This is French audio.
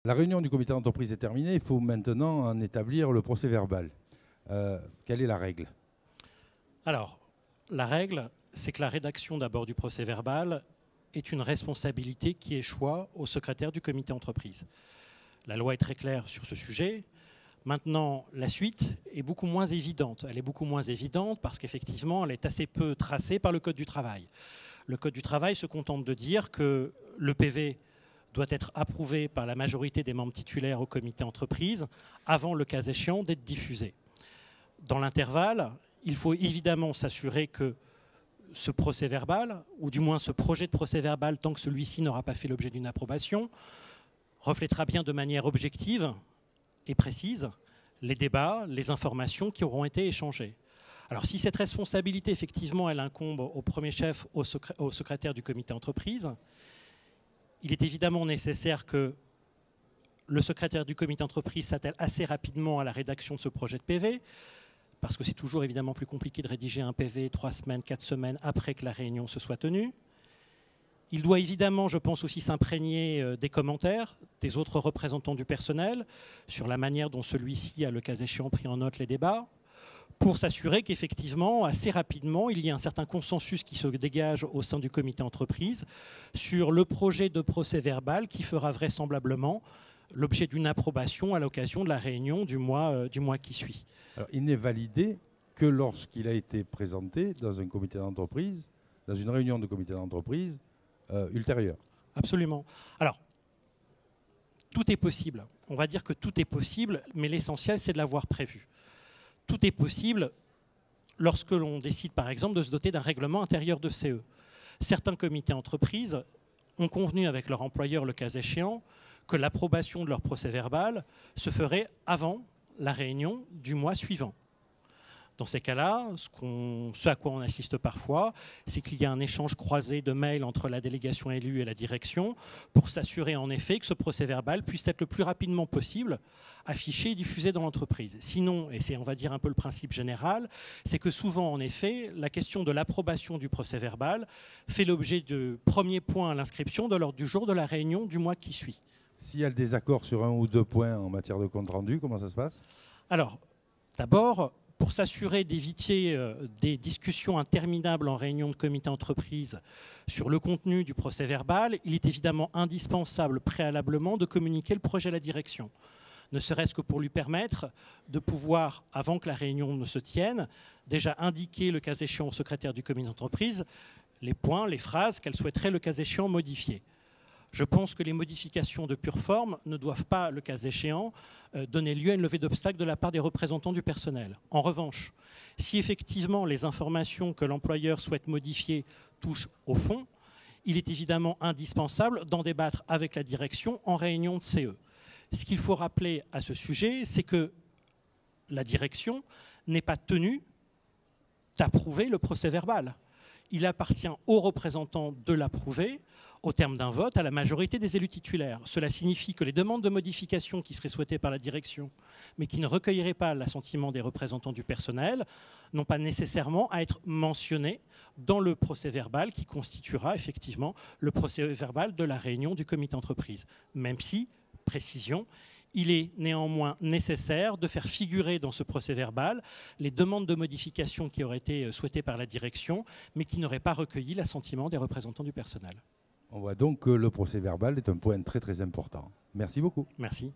La réunion du comité d'entreprise est terminée, il faut maintenant en établir le procès-verbal. Quelle est la règle? Alors, la règle, c'est que la rédaction d'abord du procès-verbal est une responsabilité qui échoit au secrétaire du comité d'entreprise. La loi est très claire sur ce sujet. Maintenant, la suite est beaucoup moins évidente. Elle est beaucoup moins évidente parce qu'effectivement, elle est assez peu tracée par le Code du travail. Le Code du travail se contente de dire que le PV doit être approuvé par la majorité des membres titulaires au comité entreprise avant, le cas échéant, d'être diffusé. Dans l'intervalle, il faut évidemment s'assurer que ce procès-verbal, ou du moins ce projet de procès-verbal, tant que celui-ci n'aura pas fait l'objet d'une approbation, reflètera bien de manière objective et précise les débats, les informations qui auront été échangées. Alors si cette responsabilité, effectivement, elle incombe au premier chef, au secrétaire du comité entreprise, il est évidemment nécessaire que le secrétaire du comité entreprise s'attelle assez rapidement à la rédaction de ce projet de PV, parce que c'est toujours évidemment plus compliqué de rédiger un PV 3 semaines, 4 semaines après que la réunion se soit tenue. Il doit évidemment, je pense, aussi s'imprégner des commentaires des autres représentants du personnel sur la manière dont celui-ci a, le cas échéant, pris en note les débats, pour s'assurer qu'effectivement, assez rapidement, il y ait un certain consensus qui se dégage au sein du comité entreprise sur le projet de procès-verbal qui fera vraisemblablement l'objet d'une approbation à l'occasion de la réunion du mois qui suit. Alors, il n'est validé que lorsqu'il a été présenté dans un comité d'entreprise, dans une réunion de comité d'entreprise ultérieure. Absolument. Alors, tout est possible. On va dire que tout est possible, mais l'essentiel, c'est de l'avoir prévu. Tout est possible lorsque l'on décide, par exemple, de se doter d'un règlement intérieur de CE. Certains comités entreprises ont convenu avec leur employeur, le cas échéant, que l'approbation de leur procès-verbal se ferait avant la réunion du mois suivant. Dans ces cas-là, ce à quoi on assiste parfois, c'est qu'il y a un échange croisé de mails entre la délégation élue et la direction pour s'assurer en effet que ce procès-verbal puisse être le plus rapidement possible affiché et diffusé dans l'entreprise. Sinon, et c'est on va dire un peu le principe général, c'est que souvent en effet, la question de l'approbation du procès-verbal fait l'objet de premier point à l'inscription de l'ordre du jour de la réunion du mois qui suit. S'il y a le désaccord sur un ou deux points en matière de compte-rendu, comment ça se passe? Alors, d'abord, pour s'assurer d'éviter des discussions interminables en réunion de comité entreprise sur le contenu du procès-verbal, il est évidemment indispensable préalablement de communiquer le projet à la direction, ne serait-ce que pour lui permettre de pouvoir, avant que la réunion ne se tienne, déjà indiquer le cas échéant au secrétaire du comité d'entreprise les points, les phrases qu'elle souhaiterait le cas échéant modifier. Je pense que les modifications de pure forme ne doivent pas, le cas échéant, donner lieu à une levée d'obstacles de la part des représentants du personnel. En revanche, si effectivement les informations que l'employeur souhaite modifier touchent au fond, il est évidemment indispensable d'en débattre avec la direction en réunion de CE. Ce qu'il faut rappeler à ce sujet, c'est que la direction n'est pas tenue d'approuver le procès-verbal. Il appartient aux représentants de l'approuver au terme d'un vote à la majorité des élus titulaires. Cela signifie que les demandes de modification qui seraient souhaitées par la direction, mais qui ne recueilleraient pas l'assentiment des représentants du personnel, n'ont pas nécessairement à être mentionnées dans le procès-verbal qui constituera effectivement le procès-verbal de la réunion du comité entreprise. Même si, précision, il est néanmoins nécessaire de faire figurer dans ce procès-verbal les demandes de modification qui auraient été souhaitées par la direction, mais qui n'auraient pas recueilli l'assentiment des représentants du personnel. On voit donc que le procès-verbal est un point très très important. Merci beaucoup. Merci.